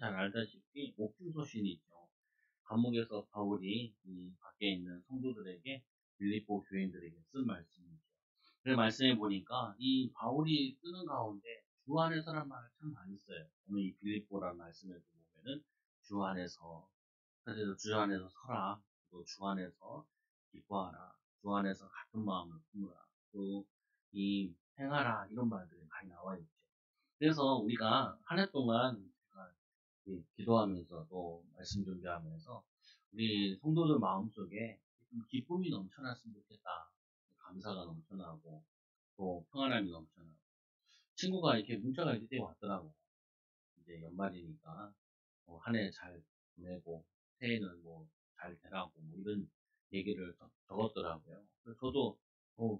잘 알다시피 옥중서신이 있죠. 감옥에서 바울이 이 밖에 있는 성도들에게 빌립보 교인들에게 쓴 말씀이죠. 그 말씀해 보니까 이 바울이 쓰는 가운데 주 안에서란 말을 참 많이 써요. 오늘 이 빌립보라는 말씀에도 보면은 주 안에서, 그래서 주 안에서 서라, 또 주 안에서 기뻐하라, 주 안에서 같은 마음을 품으라, 또 이 행하라, 이런 말들이 많이 나와 있죠. 그래서 우리가 한 해 동안 제가 기도하면서 또 말씀 준비하면서 우리 성도들 마음속에 좀 기쁨이 넘쳐났으면 좋겠다. 감사가 넘쳐나고 또 평안함이 넘쳐나고, 친구가 이렇게 문자가 이렇게 왔더라고요. 이제 연말이니까 한 해 잘 보내고 새해는 뭐 잘 되라고 뭐 이런 얘기를 적었더라고요. 그래서 저도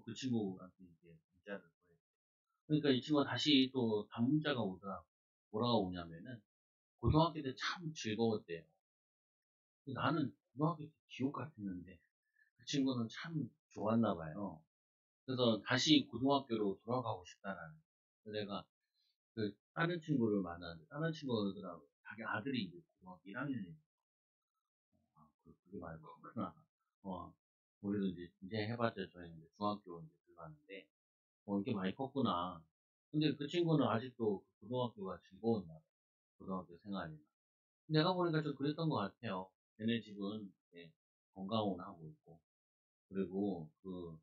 그 친구한테 이제 문자를 보냈어요. 그러니까 이 친구가 다시 또 단문자가 오더라고요. 뭐라고 오냐면은 고등학교 때 참 즐거웠대요. 나는 고등학교 때 지옥 같았는데 그 친구는 참 좋았나 봐요. 그래서 다시 고등학교로 돌아가고 싶다라는. 그래서 내가 그 다른 친구를 만났는데 다른 친구가 그러더라고. 자기 아들이 이제 고등학교 1학년이에요. 아, 그게 말고구나. 어, 우리도 이제 해봤자 저희 이제 중학교 이제 들어가는데 이렇게 많이 컸구나. 근데 그 친구는 아직도 그 고등학교가 즐거웠나 봐요. 고등학교 생활이. 내가 보니까 좀 그랬던 것 같아요. 걔네 집은 이제 건강원 하고 있고, 그리고 그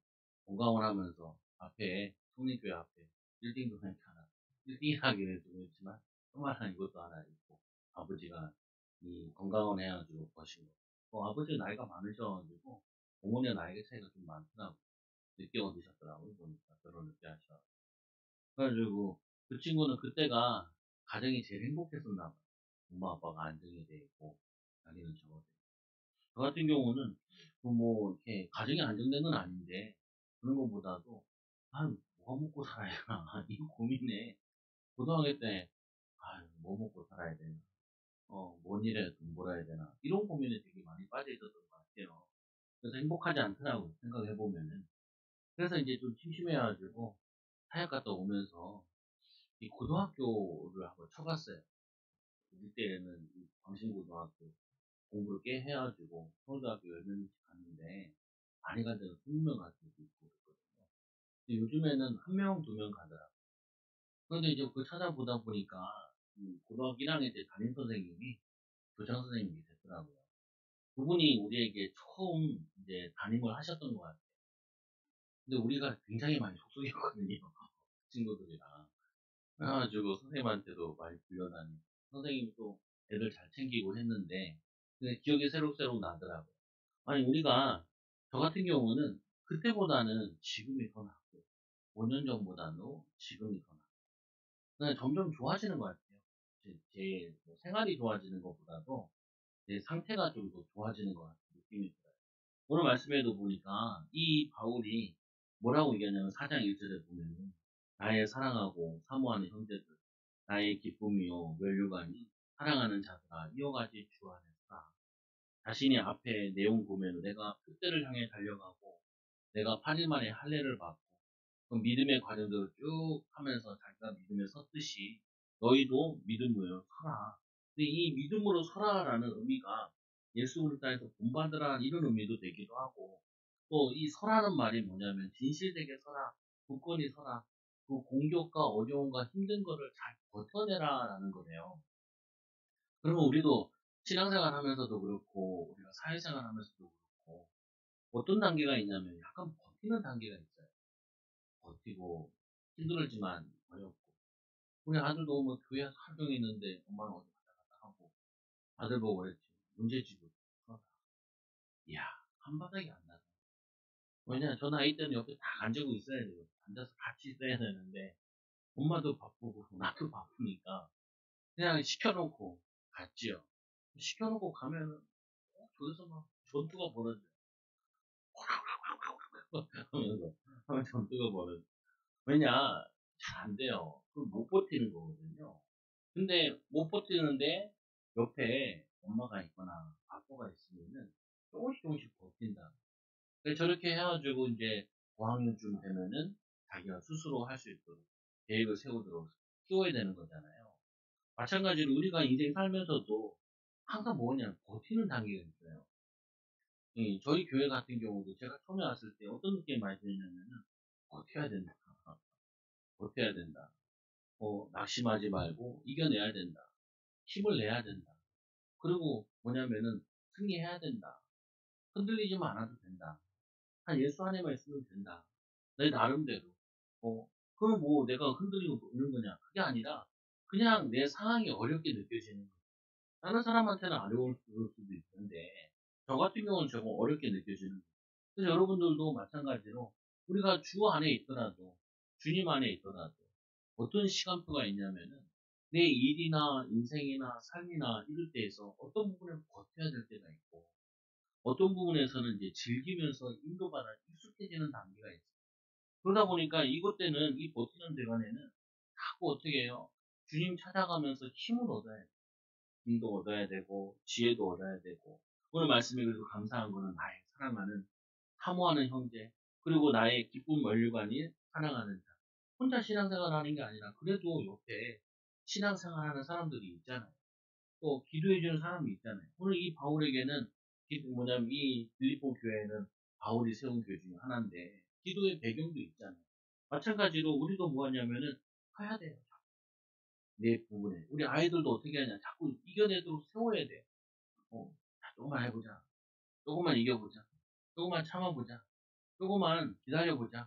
건강원 하면서 앞에 성립교회 앞에 빌딩도 괜찮아. 빌딩이라기는 좀 그렇지만 조그마한 이것도 하나 있고, 아버지가 이 건강원 해가지고 버신 거. 아버지 나이가 많으셔가지고 어머니와 나이가 차이가 좀 많더라고. 늦게 얻으셨더라고요. 보니까 결혼 늦게 하셔. 그래가지고 그 친구는 그때가 가정이 제일 행복했었나 봐요. 엄마 아빠가 안정이 돼 있고 자기는 적어도. 저 같은 경우는 그뭐 이렇게 가정이 안정된 건 아닌데 그런 것보다도 뭐 먹고 살아야 되나 이 고민에 고등학교 때 뭐 먹고 살아야 되나 뭔 일에 돈 벌어야 되나 이런 고민에 되게 많이 빠져 있었던 것 같아요. 그래서 행복하지 않더라고요. 생각해 보면은. 그래서 이제 좀 심심해가지고 사역 갔다 오면서 이 고등학교를 한번 쳐봤어요. 우리 때는 이 광신고등학교 공부를 꽤 해가지고 서울대학교 10명씩 갔는데 많이 간 데는 20명 갈 수도 있고 그랬거든요. 근데 요즘에는 1명, 2명 가더라고요. 그런데 이제 그 찾아보다 보니까 고등학교 1학년 때 담임 선생님이 교장 선생님이 됐더라고요. 그분이 우리에게 처음 이제 담임을 하셨던 것 같아요. 근데 우리가 굉장히 많이 속속였거든요. 친구들이랑. 그래가지고 선생님한테도 많이 불려다니고 선생님이 또 애들 잘 챙기고 했는데 근데 기억이 새록새록 나더라고요. 아니 우리가 저 같은 경우는 그때보다는 지금이 더 낫고 5년 전보다는 지금이 더 낫고 그냥 점점 좋아지는 것 같아요. 제 생활이 좋아지는 것보다도 내 상태가 좀 더 좋아지는 것 같은 느낌이 들어요. 오늘 말씀에도 보니까 이 바울이 뭐라고 얘기하냐면 4장 1절에 보면은 나의 사랑하고 사모하는 형제들 나의 기쁨이요 면류관이 사랑하는 자들아 이어가지 주 안에서라. 자신이 앞에 내용 보면 내가 그때를 향해 달려가고 내가 8일 만에 할례를 받고 그 믿음의 과정들을 쭉 하면서 자기가 믿음에 섰듯이 너희도 믿음으로 서라. 근데 이 믿음으로 서라라는 의미가 예수 그리스도 안에서 본받으라 이런 의미도 되기도 하고 또 이 서라는 말이 뭐냐면 진실되게 서라, 굳건히 서라, 그 공격과 어려움과 힘든 거를 잘 버텨내라라는 거네요. 그러면 우리도 신앙생활 하면서도 그렇고 우리가 사회생활 하면서도 그렇고 어떤 단계가 있냐면 약간 버티는 단계가 있어요. 버티고 힘들지만 어렵고 우리 아들도 뭐 교회 활동이 있는데 엄마는 어디 갔다 갔다 하고 아들 보고 그랬지 문제 지고 그러다 이야 한바닥이 안 나가. 왜냐 저 나이 때는 옆에 딱 앉고 있어야 돼요. 앉아서 같이 있어야 되는데 엄마도 바쁘고 나도 바쁘니까 그냥 시켜놓고 갔지요. 시켜놓고 가면은 저기서 막 전투가 벌어져요. 하면서 하면 전투가 벌어져. 왜냐 잘 안 돼요. 그럼 못 버티는 거거든요. 근데 못 버티는데 옆에 엄마가 있거나 아빠가 있으면은 조금씩 조금씩 버틴다. 그래서 저렇게 해가지고 이제 고학년쯤 되면은 자기가 스스로 할 수 있도록 계획을 세우도록 키워야 되는 거잖아요. 마찬가지로 우리가 인생 살면서도 항상 뭐냐, 버티는 단계가 있어요. 저희 교회 같은 경우도 제가 처음에 왔을 때 어떤 느낌이 많이 들냐면은, 버텨야 된다. 버텨야 된다. 낙심하지 말고 이겨내야 된다. 힘을 내야 된다. 그리고 뭐냐면은, 승리해야 된다. 흔들리지만 않아도 된다. 한 예수 안에만 있으면 된다. 내 나름대로. 그럼 뭐 내가 흔들리고 있는 거냐? 그게 아니라, 그냥 내 상황이 어렵게 느껴지는 거야. 다른 사람한테는 어려울 수도 있는데, 저 같은 경우는 조금 어렵게 느껴지는 거예요. 그래서 여러분들도 마찬가지로, 우리가 주 안에 있더라도, 주님 안에 있더라도, 어떤 시간표가 있냐면은, 내 일이나 인생이나 삶이나 이럴 때에서 어떤 부분을 버텨야 될 때가 있고, 어떤 부분에서는 이제 즐기면서 인도받아 익숙해지는 단계가 있어요. 그러다 보니까 이것 때는, 이 버티는 대간에는 자꾸 어떻게 해요? 주님 찾아가면서 힘을 얻어야 돼요. 힘도 얻어야 되고, 지혜도 얻어야 되고, 오늘 말씀에 그래서 감사한 거는 나의 사랑하는, 사모하는 형제, 그리고 나의 기쁨 원류관이 사랑하는 자. 혼자 신앙생활 하는 게 아니라, 그래도 옆에 신앙생활 하는 사람들이 있잖아요. 또 기도해주는 사람이 있잖아요. 오늘 이 바울에게는, 뭐냐면 이 빌립보 교회는 바울이 세운 교회 중에 하나인데, 기도의 배경도 있잖아요. 마찬가지로 우리도 뭐 하냐면은, 해야 돼요. 내 부분에. 우리 아이들도 어떻게 하냐. 자꾸 이겨내도록 세워야 돼. 자, 조금만 해보자. 조금만 이겨보자. 조금만 참아보자. 조금만 기다려보자.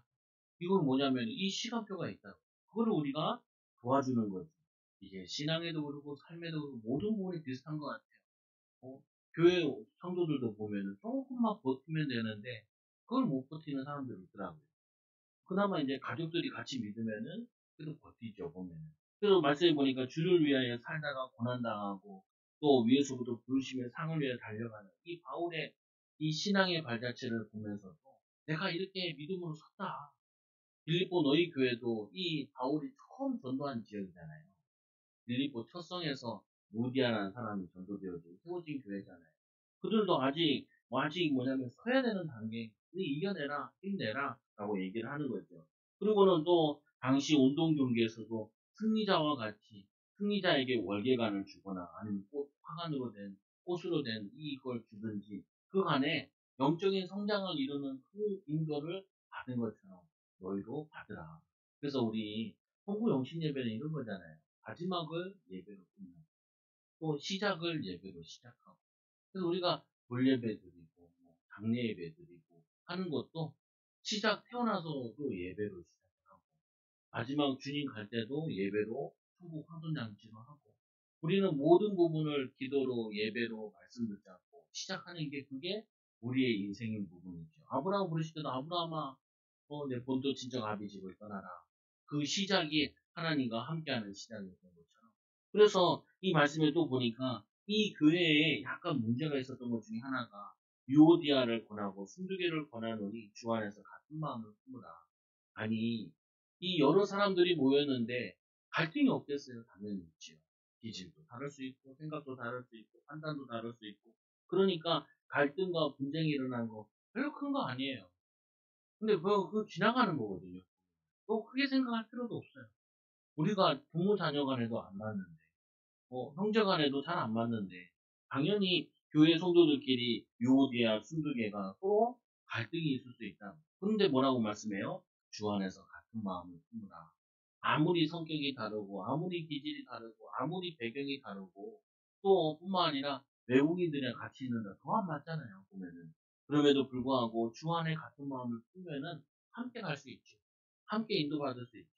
이건 뭐냐면 이 시간표가 있다. 그거를 우리가 도와주는 거지. 이제 신앙에도 그렇고 삶에도 그렇고 모든 부분이 비슷한 것 같아요. 교회 성도들도 보면은 조금만 버티면 되는데 그걸 못 버티는 사람들이 있더라고요. 그나마 이제 가족들이 같이 믿으면은 그래도 버티죠, 보면은. 그래서 말씀해 보니까 주를 위하여 살다가 고난당하고 또 위에서부터 부르심의 상을 위해 달려가는 이 바울의 이 신앙의 발자취를 보면서도 내가 이렇게 믿음으로 섰다. 빌립보 너희 교회도 이 바울이 처음 전도한 지역이잖아요. 빌립보 첫성에서 루디아라는 사람이 전도되어지고 세워진 교회잖아요. 그들도 아직 뭐냐면 서야 되는 단계, 이겨내라, 힘내라, 라고 얘기를 하는 거죠. 그리고는 또, 당시 운동 경기에서도 승리자와 같이, 승리자에게 월계관을 주거나, 아니면 화관으로 된, 꽃으로 된 이걸 주든지, 그 간에 영적인 성장을 이루는 그 인도를 받은 것처럼, 너희도 받으라. 그래서 우리, 홍구 영신 예배는 이런 거잖아요. 마지막을 예배로 끝나고, 또 시작을 예배로 시작하고, 그래서 우리가 돌예배 드리고, 장례 예배 드리고 하는 것도 태어나서도 예배로 시작하고, 마지막 주님 갈 때도 예배로 천국 황손잔치로 하고, 우리는 모든 부분을 기도로 예배로 말씀 듣자고 시작하는 게 그게 우리의 인생인 부분이죠. 아브라함 부르실 때도 아브라함아, 내 본토 친정 아비 집을 떠나라. 그 시작이 하나님과 함께하는 시작이었던 것처럼. 그래서 이 말씀을 또 보니까 이 교회에 약간 문제가 있었던 것 중에 하나가 유오디아를 권하고 순두개를 권하노니 주 안에서 같은 마음을 품으라. 아니, 이 여러 사람들이 모였는데 갈등이 없겠어요? 당연히 있지요. 기질도 다를 수 있고 생각도 다를 수 있고 판단도 다를 수 있고 그러니까 갈등과 분쟁이 일어난 거 별로 큰 거 아니에요. 근데 그거 지나가는 거거든요. 그거 크게 생각할 필요도 없어요. 우리가 부모 자녀 간에도 안 맞는데 형제 간에도 잘 안 맞는데 당연히 교회 성도들끼리 유오디아 순두개가 서로 갈등이 있을 수 있다. 그런데 뭐라고 말씀해요? 주 안에서 같은 마음을 품으라. 아무리 성격이 다르고 아무리 기질이 다르고 아무리 배경이 다르고 또 뿐만 아니라 외국인들이랑 같이 있는다 더 안 맞잖아요, 보면은. 그럼에도 불구하고 주 안에 같은 마음을 품으면은 함께 갈 수 있죠. 함께 인도받을 수 있죠.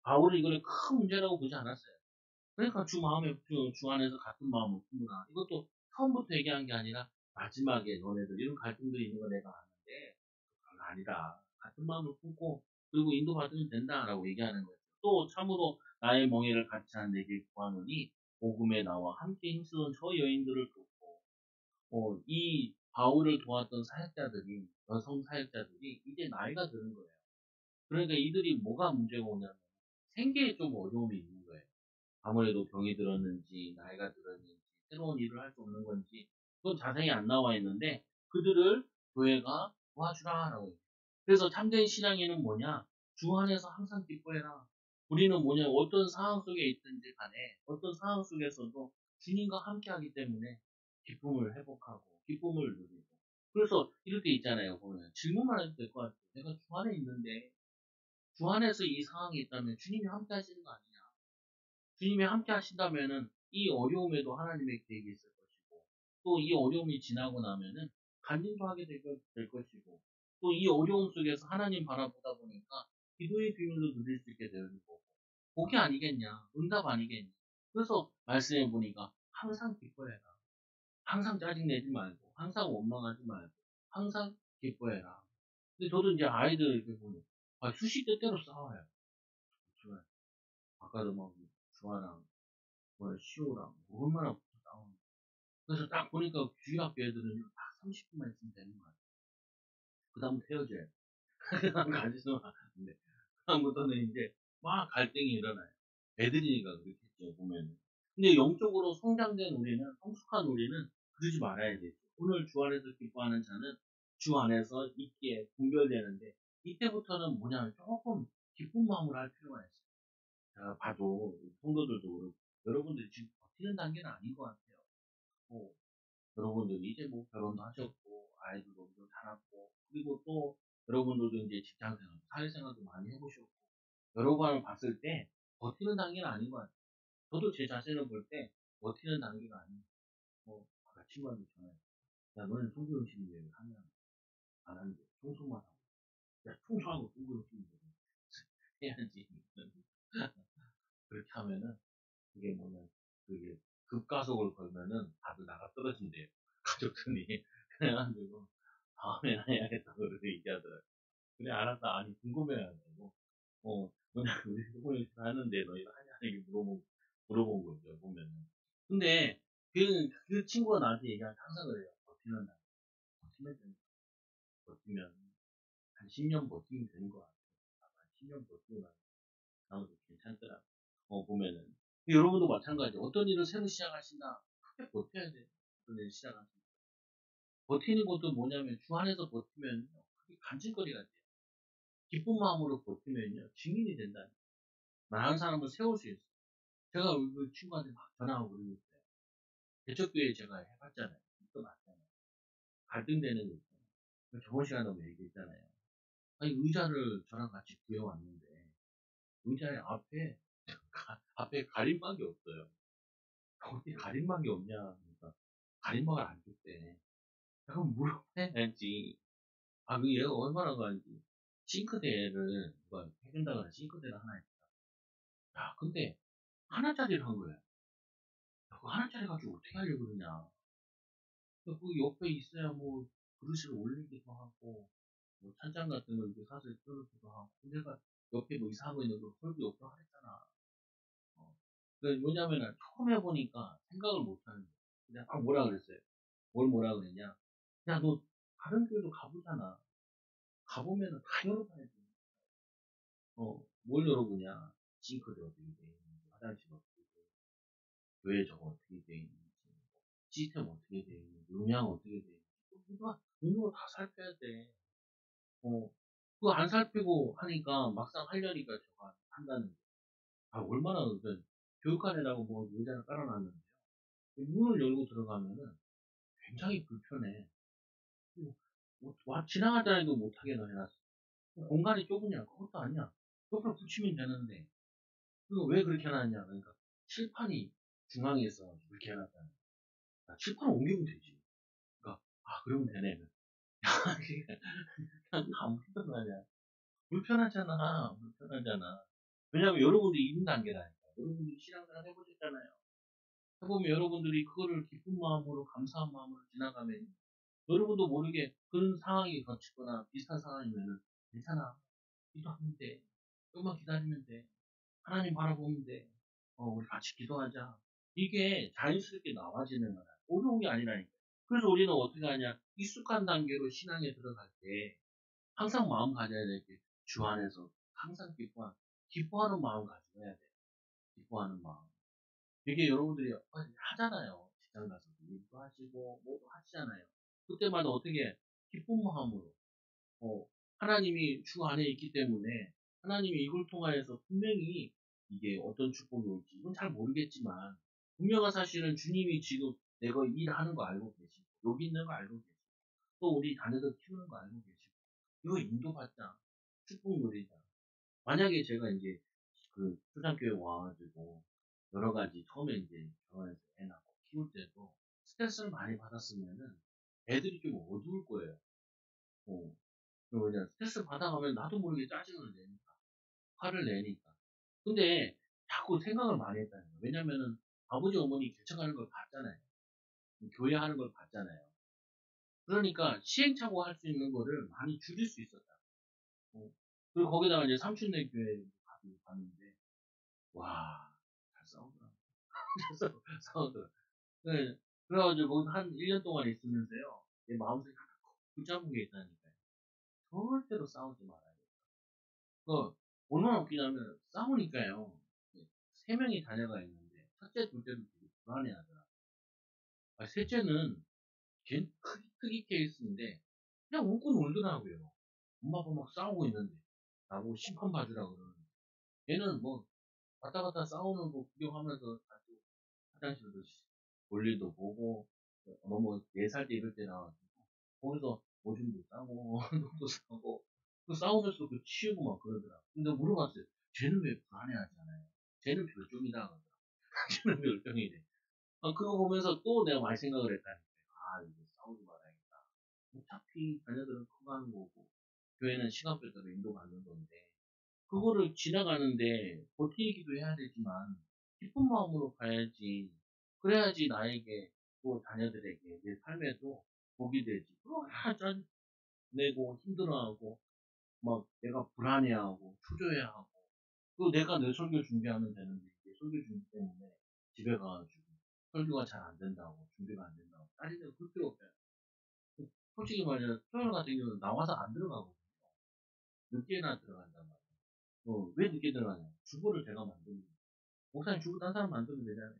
바울은 이거를 큰 문제라고 보지 않았어요. 그러니까 주 안에서 같은 마음을 품으라. 이것도 처음부터 얘기한 게 아니라 마지막에 너네들 이런 갈등들이 있는 거 내가 아는데 그건 아니다. 같은 마음을 품고 그리고 인도받으면 된다라고 얘기하는 거죠. 또 참으로 나의 멍에를 같이 한 내게 구하노니 복음에 나와 함께 힘쓰던 저 여인들을 돕고 이 바울을 도왔던 사역자들이 여성 사역자들이 이제 나이가 드는 거예요. 그러니까 이들이 뭐가 문제가 오냐면 생계에 좀 어려움이 있는 거예요. 아무래도 병이 들었는지, 나이가 들었는지, 새로운 일을 할 수 없는 건지, 그건 자세히 안 나와 있는데, 그들을 교회가 도와주라, 라고 해요. 그래서 참된 신앙에는 뭐냐? 주 안에서 항상 기뻐해라. 우리는 뭐냐, 어떤 상황 속에 있든지 간에, 어떤 상황 속에서도 주님과 함께 하기 때문에 기쁨을 회복하고, 기쁨을 누리고. 그래서 이럴 때 있잖아요, 보면. 질문만 해도 될 것 같아요. 내가 주 안에 있는데, 주 안에서 이 상황이 있다면 주님이 함께 하시는 거 아니냐? 주님이 함께 하신다면은 이 어려움에도 하나님의 계획이 있을 것이고, 또 이 어려움이 지나고 나면은 간증도 하게 될 것이고, 또 이 어려움 속에서 하나님 바라보다 보니까 기도의 비밀도 누릴 수 있게 되는 거고, 복이 아니겠냐? 응답 아니겠냐? 그래서 말씀해 보니까 항상 기뻐해라. 항상 짜증내지 말고, 항상 원망하지 말고, 항상 기뻐해라. 근데 저도 이제 아이들 이렇게 보면, 수시 때때로 싸워요. 그렇지만 아까도 막 주아랑 뭐야 시오랑 얼마나 붙어 싸우는. 그래서 딱 보니까 주일 학교 애들은요 딱 30분만 있으면 되는 거야. 그 다음부터 헤어져요. 가지도 않는데 그 다음부터는 이제 막 갈등이 일어나요. 애들이니까 그렇겠죠 보면은. 근데 영적으로 성장된 우리는, 성숙한 우리는 그러지 말아야 되죠. 오늘 주 안에서 기뻐하는 자는 주 안에서 있기에 분별되는데, 이때부터는 뭐냐면 조금 기쁜 마음으로 할 필요가 있어요. 제가 봐도 성도들도 그렇고 여러분들이 지금 버티는 단계는 아닌 것 같아요. 뭐, 여러분들이 이제 뭐 결혼도 하셨고 아이들도 좀 자랐고, 그리고 또 여러분들도 이제 직장생활, 사회생활도 많이 해보셨고, 여러 번을 봤을 때 버티는 단계는 아닌 것 같아요. 저도 제 자신을 볼 때 버티는 단계가 아니에요. 아까 친구한테 전화해. 야, 너는 송구 음식이 왜 하냐? 안 하는데 청소만 하고. 야, 청소하고 송구 음식이 왜 해야지. 그렇게 하면은 그게 뭐냐, 그게 급가속을 걸면은 다들 나가 떨어진대요. 가족들이. 그래가지고 다음에는 해야겠다 그러고 얘기하더라고요. 그래 알았다. 아니 궁금해가지고 뭐냐 우리 소고기 하는데 너 이거 하냐 이렇게 물어본 거죠 보면은. 근데 그 친구가 나한테 얘기하면 항상 그래요. 버티면 나 버티면 되는 거야. 버티면 한 10년 버티면 되는 거 같아. 한 10년 버티고 나면 아무도 괜찮더라. 보면은. 여러분도 마찬가지. 어떤 일을 새로 시작하시나 크게 버텨야 돼요. 어떤 일을 시작하시나. 버티는 것도 뭐냐면 주 안에서 버티면 그게 간질거리가 돼요. 기쁜 마음으로 버티면요 증인이 된다. 나은 사람을 세울 수 있어요. 제가 그 친구한테 막 전화하고 그러고 있어요. 대척교회 제가 해봤잖아요. 또 맞잖아요. 갈등되는 거 있잖아요. 저번 시간에 뭐 얘기했잖아요. 아니 의자를 저랑 같이 구해왔는데 의자의 앞에 가림막이 없어요. 어디 가림막이 없냐? 그러니까 가림막을 안 줬대. 그럼 물어봐야지. 그 얘가 얼마나 가는지. 싱크대를 누가 해준다고 하는 싱크대를 하나 했다. 야, 근데 하나짜리를 한 거야. 야, 그 하나짜리 가지고 어떻게 하려고 그러냐. 그 옆에 있어야 뭐 그릇을 올리기도 하고, 뭐 찬장 같은 거 이렇게 사서 뜯기도 하고. 내가 옆에 뭐 이상한 거 있는 거 헐고 옆에 하랬잖아. 어. 왜냐면은 처음 해보니까 생각을 못 하는 거야. 그냥 뭐라 그랬어요. 뭐라 그랬냐. 야, 너 다른 교회도 가보잖아. 가보면은 다 열어봐야지. 뭘 열어보냐. 싱크대 어떻게 돼 있는지, 화장실 어떻게 돼 있는지, 교회 저거 어떻게 돼 있는지, 시스템 어떻게 돼 있는지, 음향 어떻게 돼 있는지. 누가 눈으로 다 살펴야 돼. 그거 안 살피고 하니까 막상 하려니까 저거 한다는 거. 얼마나, 교육관이라고 뭐 의자를 깔아놨는데요. 문을 열고 들어가면은 굉장히 불편해. 지나가자니도 못하게 해놨어. 공간이 좁으냐? 그것도 아니야. 옆으로 붙이면 되는데. 그거 왜 그렇게 해놨냐? 그러니까 칠판이 중앙에 있어. 그렇게 해놨잖아. 칠판을 옮기면 되지. 그러니까, 그러면 되네. 아무 불편하냐. 불편하잖아. 불편하잖아. 왜냐면 여러분들이 이룬 단계라니까. 여러분들이 신앙생활 해보셨잖아요. 해보면 여러분들이 그거를 기쁜 마음으로, 감사한 마음으로 지나가면 여러분도 모르게 그런 상황이 겹치거나 비슷한 상황이면은 괜찮아. 기도하면 돼. 조금만 기다리면 돼. 하나님 바라보면 돼. 우리 같이 기도하자. 이게 자연스럽게 나와지는 거야. 어려운 게 아니라니까. 그래서 우리는 어떻게 하냐. 익숙한 단계로 신앙에 들어갈 때 항상 마음 가져야 될 게 주 안에서 항상 기뻐하는 마음 가져야 돼. 기뻐하는 마음. 이게 여러분들이 하잖아요. 직장 가서 일도 하시고 뭐도 하시잖아요. 그때마다 어떻게 기쁜 마음으로 하나님이 주 안에 있기 때문에 하나님이 이걸 통하여서 분명히 이게 어떤 축복이 올지 이건 잘 모르겠지만 분명한 사실은 주님이 지금 내가 일하는 거 알고 계시고 여기 있는 거 알고 계시고 또 우리 자녀들 키우는 거 알고 계시고 이거 인도받자 축복 누리자. 만약에 제가 이제 그 초창교회 와가지고 여러 가지 처음에 이제 결혼해서 애 낳고 키울 때도 스트레스를 많이 받았으면은 애들이 좀 어두울 거예요. 어. 뭐냐 스트레스 받아가면 나도 모르게 짜증을 내니까 화를 내니까. 근데 자꾸 생각을 많이 했다는 거예요. 왜냐면은 아버지 어머니 개척하는 걸 봤잖아요. 교회 하는 걸 봤잖아요. 그러니까 시행착오 할 수 있는 거를 많이 줄일 수 있었다. 어. 그리고 거기다가 이제 삼촌네 교회 갔는데 와, 잘 싸우더라. 싸우더라. 네. 그래가지고 거기서 한 1년 동안 있으면서요. 내 마음속에 하나 콕 붙잡은 게 있다니까요. 절대로 싸우지 말아요. 그, 얼마나 웃기냐면, 싸우니까요. 세 명이 자녀가 있는데, 첫째, 둘째는 되게 불안해하더라. 아, 셋째는, 걔 특이 케이스인데, 그냥 웃고 놀더라고요. 엄마 아빠 막 싸우고 있는데, 나보고 심판 받으라 그러는데. 얘는 뭐, 왔다 갔다 싸우는 거 구경하면서 자주 화장실도 볼일도 보고, 너무 4살 때 이럴 때 나와가지고, 거기서 오줌도 싸고, 똥도 싸고, 그 싸우면서 그 치우고 막 그러더라. 근데 물어봤어요. 쟤는 왜 불안해하지 않아요? 쟤는 별종이다. 그러더라. 쟤는 별종이래. 아, 그거 보면서 또 내가 많이 생각을 했다니까. 아, 이거 싸우지 말아야겠다. 어차피 자녀들은 커가는 거고, 교회는 시간표대로 인도받는 건데, 그거를 지나가는데 버티기도 해야 되지만 기쁜 마음으로 가야지. 그래야지 나에게 또 자녀들에게 내 삶에도 복이 되지. 그거 짠 내고 힘들어하고 막 내가 불안해하고 초조해하고 그 내가 내 설교 준비하면 되는데 이제 설교 준비 때문에 집에 가가지고 설교가 잘 안 된다고 준비가 안 된다고 딸이들 그럴 필요 없어요. 솔직히 말이야 토요일 같은 경우는 나와서 안 들어가거든요. 늦게나 들어간단 말이야. 왜 늦게 들어가냐? 주부를 제가 만드는 거예요. 목사님 주부 딴 사람 만들면 되잖아요.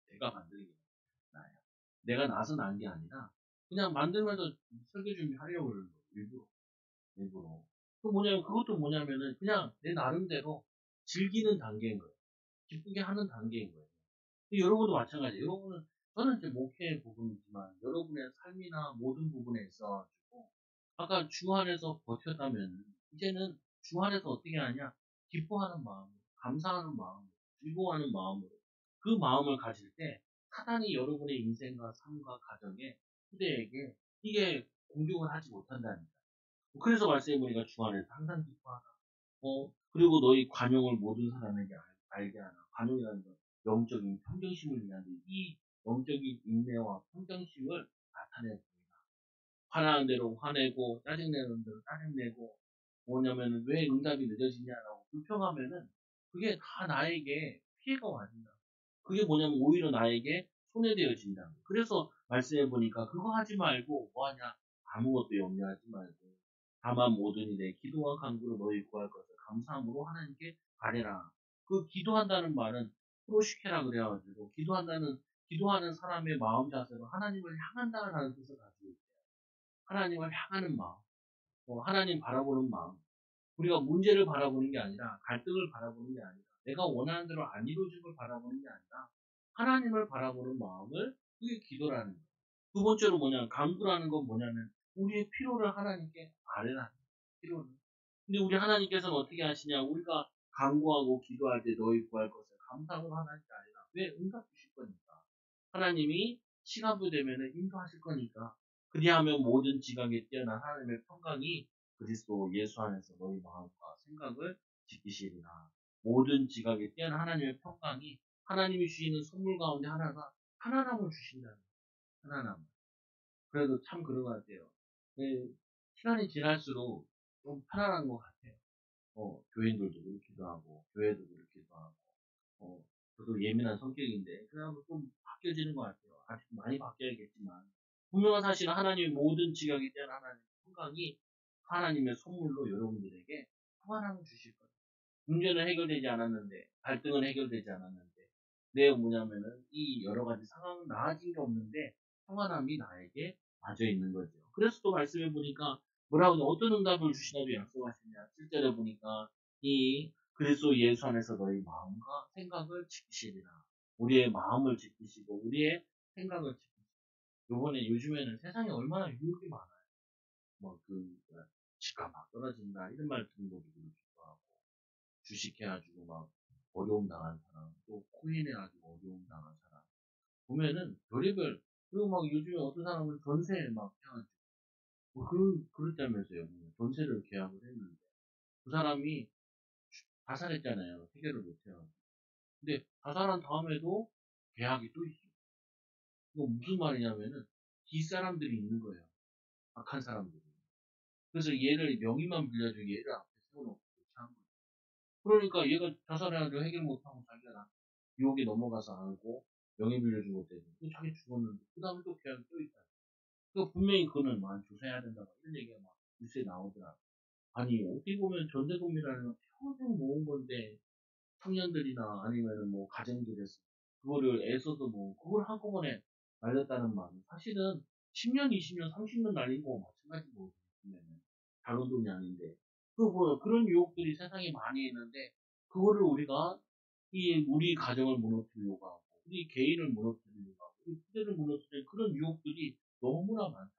내가 만드는 게 나아요. 내가 나서 난 게 아니라 그냥 만들면서 설교 준비하려고 그러는 거예요. 일부러. 일부러. 그것도 뭐냐면은 그냥 내 나름대로 즐기는 단계인 거예요. 기쁘게 하는 단계인 거예요. 여러분도 마찬가지예요. 여러분은 저는 이제 목회 부분이지만 여러분의 삶이나 모든 부분에 있어가지고 아까 주 안에서 버텼다면 이제는 주 안에서 어떻게 하냐? 기뻐하는 마음, 감사하는 마음, 즐거워하는 마음으로 그 마음을 가질 때 사단이 여러분의 인생과 삶과 가정에 후대에게 이게 공격을 하지 못한다니까. 그래서 말씀해보니까 주 안에서 항상 기뻐하라. 그리고 너희 관용을 모든 사람에게 알게 하라. 관용이라는 건 영적인 평정심을 위한데 이 영적인 인내와 평정심을 나타내는 화나는 대로 화내고 짜증내는 대로 짜증내고 뭐냐면은 왜 응답이 늦어지냐라고 불평하면은 그게 다 나에게 피해가 와진다. 그게 뭐냐면 오히려 나에게 손해되어진다. 그래서 말씀해 보니까 그거 하지 말고 뭐 하냐 아무것도 염려하지 말고 다만 모든 일에 기도와 간구로 너희 구할 것을 감사함으로 하나님께 아뢰라. 그 기도한다는 말은 프로시케라 그래가지고 기도하는 사람의 마음 자세로 하나님을 향한다는 뜻을 가지고 있어요. 하나님을 향하는 마음, 하나님 바라보는 마음. 우리가 문제를 바라보는 게 아니라 갈등을 바라보는 게 아니라 내가 원하는 대로 안 이루어진 걸 바라보는 게 아니라 하나님을 바라보는 마음을 그게 기도라는 거예요. 두 번째로 간구라는 건 뭐냐면 우리의 필요를 하나님께 아뢰라는 거예요. 필요를. 근데 우리 하나님께서는 어떻게 하시냐? 우리가 간구하고 기도할 때 너희 구할 것을 감사함으로 하나님께 아뢰라. 왜? 응답 주실 거니까. 하나님이 시간부 되면은 인도하실 거니까. 그리하면 모든 지각에 뛰어난 하나님의 평강이 그리스도 예수 안에서 너희 마음과 생각을 지키시리라. 모든 지각에 뛰어난 하나님의 평강이 하나님이 주시는 선물 가운데 하나가 하나님을 주신다는 거예요. 하나님. 그래도 참 그런 것 같아요. 네, 시간이 지날수록 좀 편안한 것 같아요. 교인들도 그렇기도 하고, 교회도 그렇기도 하고, 저도 예민한 성격인데, 그냥 좀 바뀌어지는 것 같아요. 아직 많이 바뀌어야겠지만, 분명한 사실은 하나님의 모든 지각에 대한 하나님의 평강이 하나님의 선물로 여러분들에게 평안함을 주실 거예요. 문제는 해결되지 않았는데, 갈등은 해결되지 않았는데, 내 뭐냐면은, 이 여러 가지 상황은 나아진 게 없는데, 평안함이 나에게 맞아 있는 거죠. 그래서 또 말씀해 보니까, 뭐라고 하냐, 어떤 응답을 주시나도 약속하시냐. 실제로 보니까, 그리스도 예수 안에서 너희 마음과 생각을 지키시리라. 우리의 마음을 지키시고 우리의 생각을 지키시고. 요번에 요즘에는 세상에 얼마나 유혹이 많아요. 뭐그 집값 막 떨어진다 이런 말 듣는 것도 그렇기도 하고, 주식해가지고 막 어려움 당한 사람, 또 코인해가지고 어려움 당한 사람 보면은 별의별. 그리고 막 요즘에 어떤 사람은 전세 막 해가지고 그랬다면서요. 전세를 계약을 했는데 그 사람이 자살했잖아요. 해결을 못해요. 근데 자살한 다음에도 계약이 또 있어. 이거 무슨 말이냐면은 뒷사람들이 있는 거예요. 악한 사람들이. 그래서 얘를 명의만 빌려주고 얘를 앞에 세워놓고 그렇게 한 거예요. 그러니까 얘가 자살해가지고 해결 못하고 자기가 유혹에 넘어가서 안고 명의 빌려준 것 때문에 또 자기 죽었는데 그 다음에 또 계약이 또 있다. 그러니까 분명히 그거는 많이 조사해야 된다. 이런 얘기가 막 뉴스에 나오더라. 아니 어떻게 보면 전세금이라는 건 평생 모은 건데 청년들이나 아니면은 뭐 가정들에서 그거를 애써도 뭐 그걸 한꺼번에 날렸다는 말은 사실은 10년, 20년, 30년 날린 거고 마찬가지고 보면은 작은 돈이 아닌데 그 뭐 그런 유혹들이 세상에 많이 있는데 그거를 우리가 이 우리 가정을 무너뜨리려고 하고 우리 개인을 무너뜨리려고 하고 우리 부대를 무너뜨리는 그런 유혹들이 너무나 많다.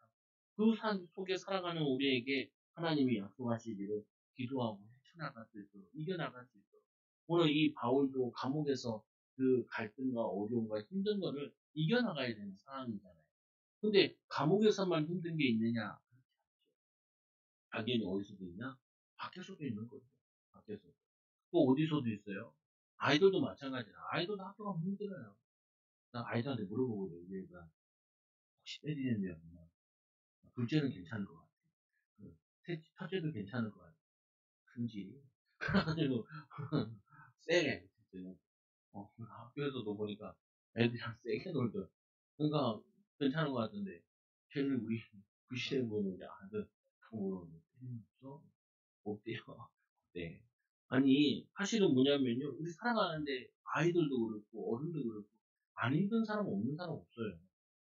그 산 속에 살아가는 우리에게 하나님이 약속하시기를 기도하고 헤쳐나갈 수 있도록 이겨나갈 수 있도록. 오늘 이 바울도 감옥에서 그 갈등과 어려움과 힘든 거를 이겨나가야 되는 상황이잖아요. 근데 감옥에서만 힘든 게 있느냐? 당연히 어디서도 있냐? 밖에서도 있는 거죠. 밖에서. 또 어디서도 있어요. 아이들도 마찬가지라. 아이들도 학교 가면 힘들어요. 나 아이들한테 물어보거든요. 얘가 혹시 때리는데요? 둘째는 괜찮을 것 같아. 첫째도 괜찮을 것 같아. 큰지. 그래가지고 세게. 학교에서도 보니까 애들이랑 세게 놀더라. 그러니까 괜찮은 것 같은데 걔를 우리 부시대 보는 우리 아들 물어보는데 없어? 없대요. 네. 아니 사실은 뭐냐면요. 우리 살아가는데 아이들도 그렇고 어른도 그렇고 안 힘든 사람 없는 사람 없어요.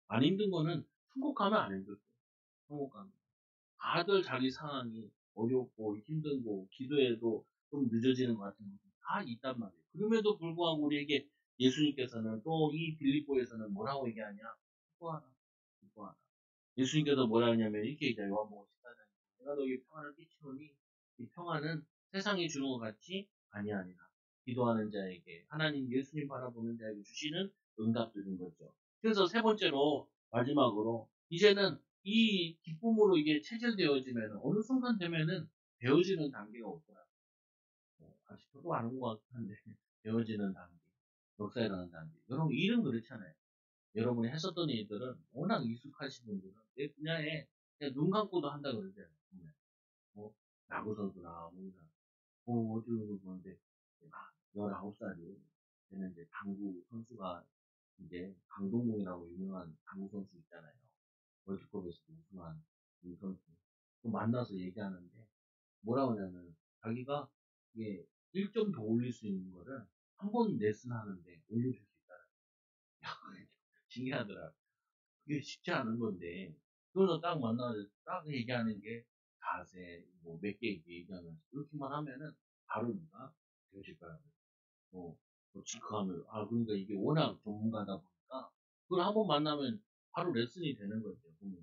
안 힘든 거는 천국 가면 안 힘들고 천국 가면 다들 자기 상황이 어렵고 힘들고 기도해도 좀 늦어지는 것 같은 것도 다 있단 말이에요. 그럼에도 불구하고 우리에게 예수님께서는 또 이 빌립보에서는 뭐라고 얘기하냐? 기뻐하라. 기뻐하라. 예수님께서 뭐라 하냐면 이렇게 얘기해요. 요한복음 14장에 내가 너희 평안을 끼치노니 이 평안은 세상이 주는 것 같지 아니하니라. 기도하는 자에게 하나님 예수님 바라보는 자에게 주시는 응답들인 거죠. 그래서 세 번째로 마지막으로 이제는 이 기쁨으로 이게 체질되어지면 어느 순간 되면은 배워지는 단계가 오더라. 아직 저도 아는 것 같은데 배워지는 단계, 역사라는 단계. 여러분 일은 그렇잖아요. 여러분이 했었던 일들은 워낙 익숙하신 분들은 내 분야에 그냥 눈 감고도 한다 그러잖아요. 보면. 뭐 야구 선수나 어디로 보는데 19살이 되는 이제 당구 선수가 이제 강동궁이라고 유명한 당구 선수 있잖아요. 월드컵에서 우승한 이 선수. 또 만나서 얘기하는데 뭐라고 하냐면 자기가 이게 1점 더 올릴 수 있는 거를 한 번 레슨 하는데 올려줄 수 있다는. 야, 그게 신기하더라. 그게 쉽지 않은 건데 그거는 딱 만나서 딱 얘기하는 게 자세 뭐 몇 개 얘기하면서 이렇게만 하면은 바로 네가 되어질 거야. 뭐 징크하면 그러니까 이게 워낙 전문가다 보니까 그걸 한 번 만나면 바로 레슨이 되는 거죠. 보면.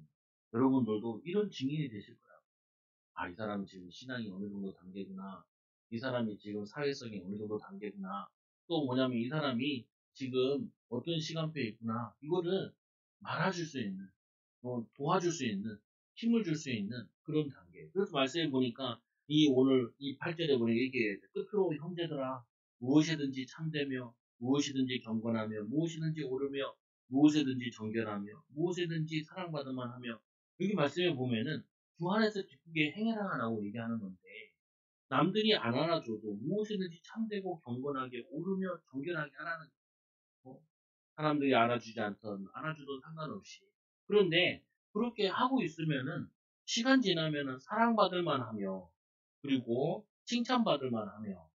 여러분들도 이런 증인이 되실 거야. 이 사람이 지금 신앙이 어느 정도 단계구나. 이 사람이 지금 사회성이 어느 정도 단계구나. 또 뭐냐면 이 사람이 지금 어떤 시간표에 있구나. 이거를 말아줄 수 있는, 도와줄 수 있는, 힘을 줄 수 있는 그런 단계. 그래서 말씀해 보니까 이 오늘 이 8절에 보니까 이게 끝으로 형제들아 무엇이든지 참되며 무엇이든지 경건하며 무엇이든지 오르며 무엇이든지 정결하며 무엇이든지 사랑받을만 하며 여기 말씀해 보면은 주 안에서 기쁘게 행해라 하라고 얘기하는 건데 남들이 안 알아줘도 무엇이든지 참되고 경건하게 오르며 정결하게 하라는 거. 사람들이 알아주지 않던 알아주던 상관없이 그런데 그렇게 하고 있으면은 시간 지나면은 사랑받을 만하며 그리고 칭찬받을 만하며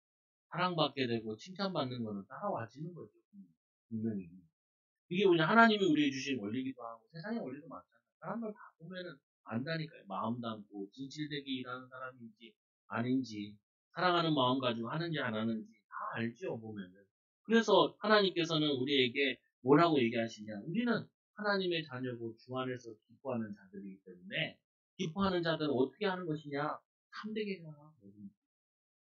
사랑받게 되고 칭찬받는 거는 따라와지는 거죠. 분명히 이게 뭐냐 하나님이 우리에게 주신 원리기도 하고 세상의 원리도 많잖아요. 사람들 다 보면은 안다니까요. 마음 담고 진실되게 일하는 사람인지 아닌지 사랑하는 마음 가지고 하는지 안 하는지 다 알죠, 보면은. 그래서 하나님께서는 우리에게 뭐라고 얘기하시냐. 우리는 하나님의 자녀고 주 안에서 기뻐하는 자들이기 때문에 기뻐하는 자들은 어떻게 하는 것이냐. 참되게 해라.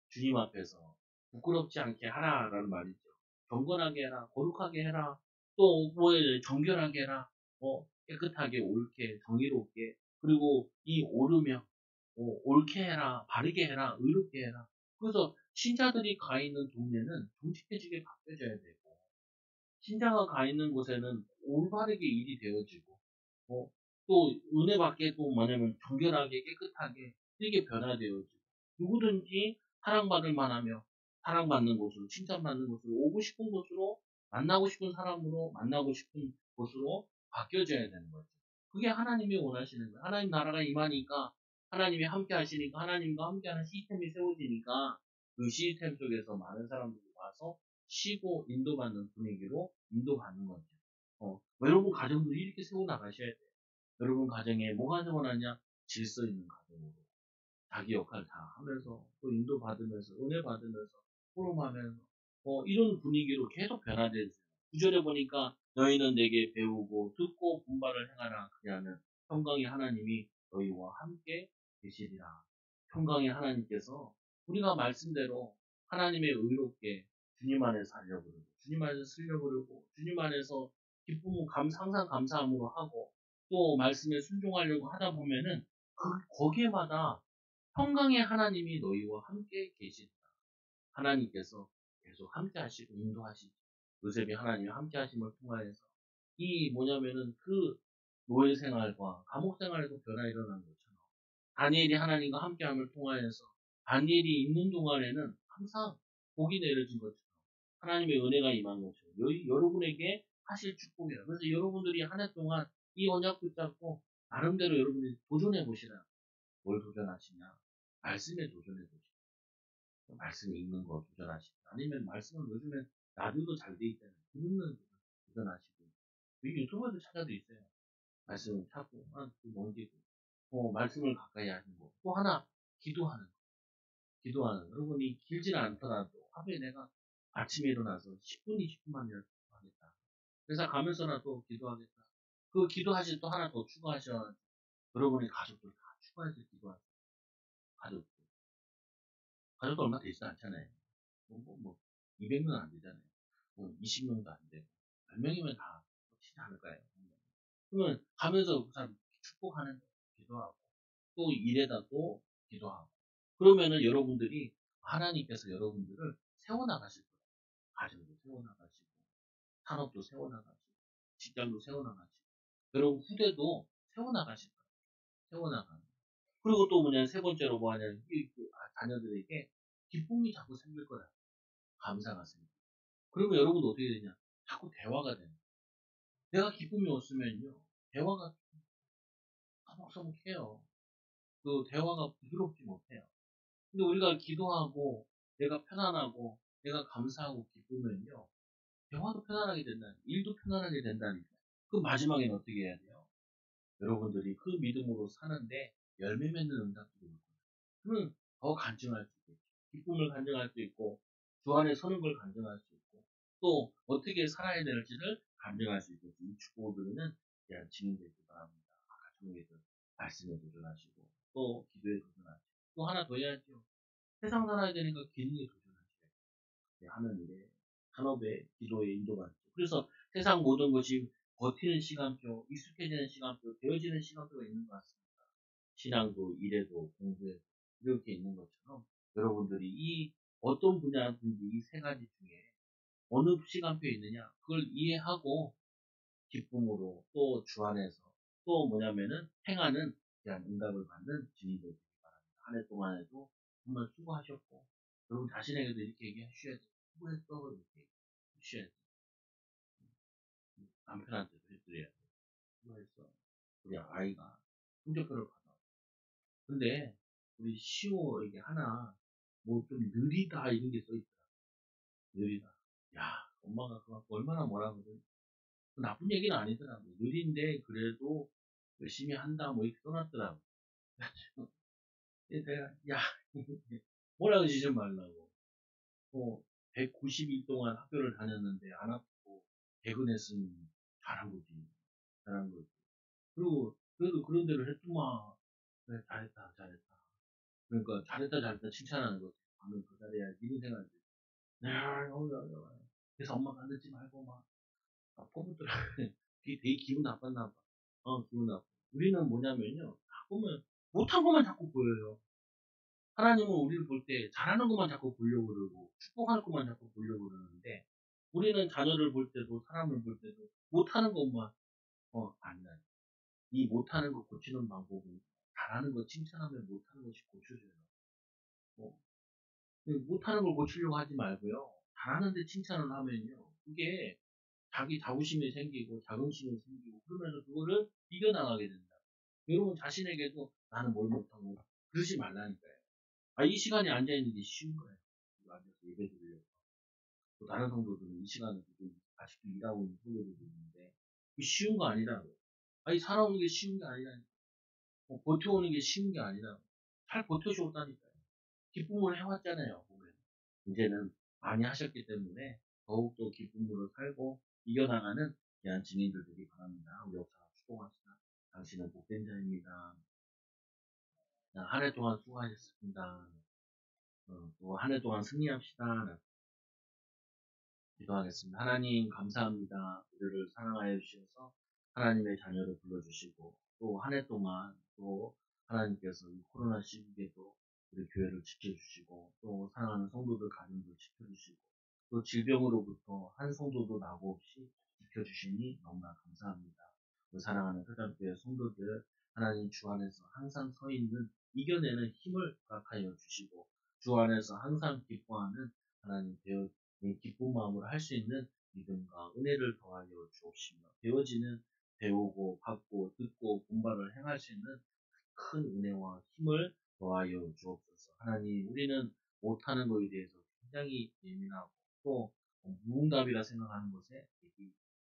주님 앞에서 부끄럽지 않게 하라라는 말이죠. 경건하게 해라. 거룩하게 해라. 또 뭐에 정결하게 해라. 깨끗하게 옳게 정의롭게 그리고 이 옳으며 옳게 해라. 바르게 해라. 의롭게 해라. 그래서 신자들이 가 있는 동네는 정직해지게 바뀌어져야 되고 신자가 가 있는 곳에는 올바르게 일이 되어지고 어, 또 은혜 받게 또 뭐냐면 정결하게 깨끗하게 이렇게 변화되어지고 누구든지 사랑받을 만하며 사랑받는 곳으로 칭찬받는 곳으로 오고 싶은 곳으로 만나고 싶은 사람으로 만나고 싶은 곳으로 바뀌어져야 되는 거죠. 그게 하나님이 원하시는 거예요. 하나님 나라가 임하니까 하나님이 함께 하시니까 하나님과 함께하는 시스템이 세워지니까 그 시스템 속에서 많은 사람들이 와서 쉬고 인도받는 분위기로 인도받는 거죠. 여러분 가정도 이렇게 세워나가셔야 돼요. 여러분 가정에 뭐가 세워나냐? 질서 있는 가정으로. 자기 역할 다 하면서 또 인도받으면서 은혜 받으면서 포럼하면서 이런 분위기로 계속 변화되어요. 구절에 보니까 너희는 내게 배우고 듣고 분발을 행하라. 그리하면 평강의 하나님이 너희와 함께 계시리라. 평강의 하나님께서 우리가 말씀대로 하나님의 의롭게 주님 안에서 살려고 그러고 주님 안에서 쓰려고 그러고 주님 안에서 기쁨, 항상 감사함으로 하고 또 말씀에 순종하려고 하다 보면은 거기에마다 평강의 하나님이 너희와 함께 계신다. 하나님께서 계속 함께 하시고 인도하시죠. 요셉이 하나님이 함께 하심을 통하여서 이 뭐냐면은 그 노예 생활과 감옥 생활에서 변화 일어난 것처럼 다니엘이 하나님과 함께함을 통하여서 다니엘이 있는 동안에는 항상 복이 내려진 것처럼 하나님의 은혜가 임한 것처럼 여러분에게 하실 축복이라. 그래서 여러분들이 한 해 동안 이 언약 붙잡고 나름대로 여러분들이 도전해 보시라. 뭘 도전하시냐? 말씀에 도전해 보시라. 말씀 읽는 거 도전하시고 아니면 말씀을 요즘에 라디오도 잘 돼 있잖아요. 듣는 도전하시고 유튜브에도 찾아도 있어요. 말씀을 찾고 넘기고 말씀을 가까이 하는 거. 또 하나 기도하는 거. 기도하는 거. 여러분이 길지는 않더라도 하루에 내가 아침에 일어나서 10분, 20분만 기도하겠다. 그래서 가면서라도 기도하겠다. 그 기도하실 또 하나 더 추가하셔. 여러분의 가족들 다 추가해서 기도하세요. 가족. 가족도 얼마 되지 않잖아요. 200명 안 되잖아요. 20명도 안 되고. 몇 명이면 다 그렇지 않을까요? 그러면 가면서 그 사람 축복하는 거 기도하고, 또 일에다 또 기도하고. 그러면은 여러분들이, 하나님께서 여러분들을 세워나가실 거예요. 가정도 세워나가시고, 산업도 세워나가시고, 직장도 세워나가시고, 여러분 후대도 세워나가실 거예요. 세워나가는. 그리고 또 뭐냐, 세 번째로 뭐 하냐면, 자녀들에게 기쁨이 자꾸 생길 거다. 감사가 생겨. 그러면 여러분도 어떻게 되냐? 자꾸 대화가 되는. 내가 기쁨이 없으면요, 대화가 서먹서먹해요. 그 대화가 부드럽지 못해요. 근데 우리가 기도하고, 내가 편안하고, 내가 감사하고 기쁘면요, 대화도 편안하게 된다니, 일도 편안하게 된다니까. 그 마지막에는 어떻게 해야 돼요? 여러분들이 그 믿음으로 사는데 열매 맺는 응답들이 있고, 그러면 더 간증할 수 있고, 기쁨을 간증할 수 있고, 주 안에 서는 걸 간증할 수 있고, 또 어떻게 살아야 될지를 간증할 수 있고, 이 축복들은 대한 증인되기 바랍니다. 아까 종에서 말씀에 도전하시고, 또 기도에 도전하시고, 또 하나 더 해야죠. 세상 살아야 되니까 기능에 도전하셔야 돼요. 하는 일에, 산업에, 기도에 인도받죠. 그래서 세상 모든 것이 버티는 시간표, 익숙해지는 시간표, 되어지는 시간표가 있는 것 같습니다. 신앙도, 일에도, 공부에도 이렇게 있는 것처럼 여러분들이 이 어떤 분야든지 이 세 가지 중에 어느 시간표에 있느냐 그걸 이해하고 기쁨으로 또 주 안에서 또 뭐냐면은 행하는 대한 응답을 받는 증인이 되기 바랍니다. 한 해 동안에도 정말 수고하셨고 여러분 자신에게도 이렇게 얘기하셔야 돼요. 수고했어 이렇게 해주셔야 돼요. 남편한테도 해드려야 돼요. 수고했어. 우리 아이가 성적표를 받아. 근데 우리 시호에게 하나 뭐 좀 느리다 이런 게 써있더라. 느리다. 야 엄마가 그거 갖고 얼마나 뭐라 그래. 나쁜 얘기는 아니더라고. 느린데 그래도 열심히 한다 뭐 이렇게 써놨더라고. 그래서 내가 야 뭐라 그러지 말라고. 190일 동안 학교를 다녔는데 안 아프고 개근했으니 잘한 거지. 잘한 거지. 그리고 그래도 그런 대로 했더만. 그래, 잘했다, 잘했다. 그러니까 잘했다, 잘했다 칭찬하는 거지. 방금 그 잘해야지 이런 생각이 들지. 야, 그래서 엄마가 늦지 말고 막 퍼붓더라. 그게 되게 기분 나빴나 봐. 기분 나빠. 우리는 뭐냐면요. 보면 못한 것만 자꾸 보여요. 하나님은 우리를 볼 때 잘하는 것만 자꾸 보려고 그러고 축복하는 것만 자꾸 보려고 그러는데 우리는 자녀를 볼 때도 사람을 볼 때도 못하는 것만 안 나요. 이 못하는 거 고치는 방법은 잘하는 거 칭찬하면 못하는 것이 고쳐져요. 어, 못하는 걸 고치려고 하지 말고요. 잘하는데 칭찬을 하면요. 그게 자기 자부심이 생기고 자긍심이 생기고 그러면서 그거를 이겨나가게 된다. 여러분 자신에게도 나는 뭘 못하고 그러지 말라니까요. 이 시간에 앉아있는 게 쉬운 거예요. 앉아서 예배 드리려고. 또 다른 성도들은 이 시간에 좀 아직도 일하고 있는 성도들도 있는데 쉬운 거 아니라고. 살아오는 게 쉬운 게 아니라니까. 버텨오는 게 쉬운 게 아니라고. 잘 버텨주었다니까요. 기쁨으로 해왔잖아요. 보면. 이제는 많이 하셨기 때문에 더욱더 기쁨으로 살고 이겨나가는 귀한 증인들 되기 바랍니다. 우리 역사가 축복합시다. 당신은 복된 자입니다. 한 해 동안 수고하셨습니다. 또 한 해 동안 승리합시다. 기도하겠습니다. 하나님 감사합니다. 우리를 사랑하여 주셔서 하나님의 자녀로 불러주시고 또 한 해 동안 또 하나님께서 이 코로나 시국에도 우리 교회를 지켜주시고 또 사랑하는 성도들 가정들 지켜주시고 또 질병으로부터 한 성도도 나고 없이 지켜주시니 너무나 감사합니다. 우리 사랑하는 회장교회 성도들 하나님 주 안에서 항상 서 있는 이겨내는 힘을 허락하여 주시고 주 안에서 항상 기뻐하는 하나님 되어 기쁜 마음으로 할 수 있는 믿음과 은혜를 더하여 주옵시며 배워지는 배우고 받고 듣고 본받을 행할 수 있는 큰 은혜와 힘을 더하여 주옵소서. 하나님 우리는 못하는 것에 대해서 굉장히 예민하고 또 무응답이라 생각하는 것에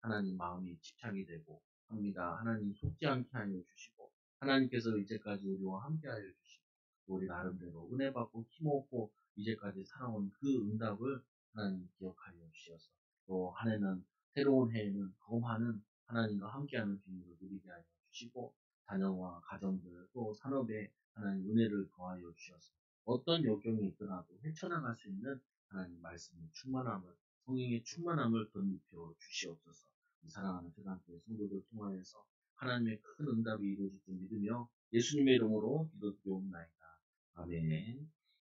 하나님 마음이 집착이 되고 합니다. 하나님 속지 않게 하여 주시고 하나님께서 이제까지 우리와 함께 하여 주시고 우리 나름대로 은혜 받고 힘없고 이제까지 살아온 그 응답을 하나님 기억하여 주셔서 또 한 해는 새로운 해에는 더 많은 하나님과 함께하는 주님을 누리게 하여 주시고 자녀와 가정들 또 산업에 하나님 은혜를 더하여 주셔서 어떤 역경이 있더라도 헤쳐나갈 수 있는 하나님 말씀의 충만함을 성령의 충만함을 덧입혀 주시옵소서. 사랑하는 세상교회 성도들 통하여서 하나님의 큰 응답이 이루어질 줄 믿으며 예수님의 이름으로 기도드리옵나이다. 아멘.